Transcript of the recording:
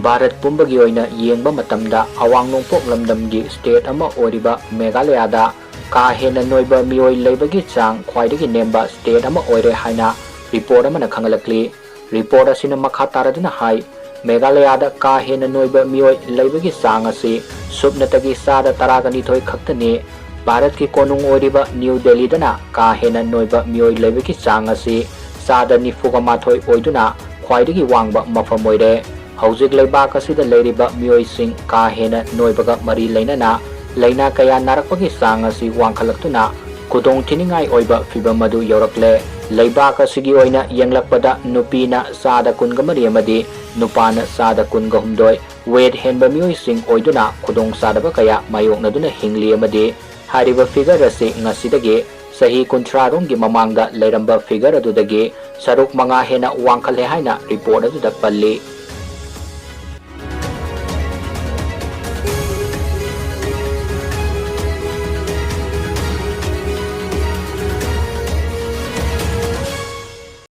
Bharat Pumbagi Oina Yengbada awang nongpok lamdamgi state ama Oiriba Meghalayada ka hena noiba mioi leibagi chang Khwaidagi Nemba state ama Oire haina report amana khangalakli. Report asina makha taraduna hai Meghalayada ka hena noiba mioi leibagi chang asi subnatagi sada taragani thoi khaktani. Bharat ki konung Oiriba New Delhi dana ka hena noiba mioi leibagi chang asi sada nifuga mathoi oiduna Khwaidagi wangba mafam Oire. Hauzik leibak asida leiriba mioi sing ka hena noibaga mari leinana leina kaya narakpagi sang asi wangkhalaktuna kudong thiningai oiba fibam adu yorakle. Leibak asigi oina yenglakpada nupina sada kunga mari amadi nupana sada kunga humdoi weight henba mioi sing oiduna kudong sadaba kaya mayoknaduna hingli amadi hariba figure asi ngasidagi sahi kuntrarong gi mamangda leiramba figure adudagi saruk manga hena wangkhale haina report aduda palli.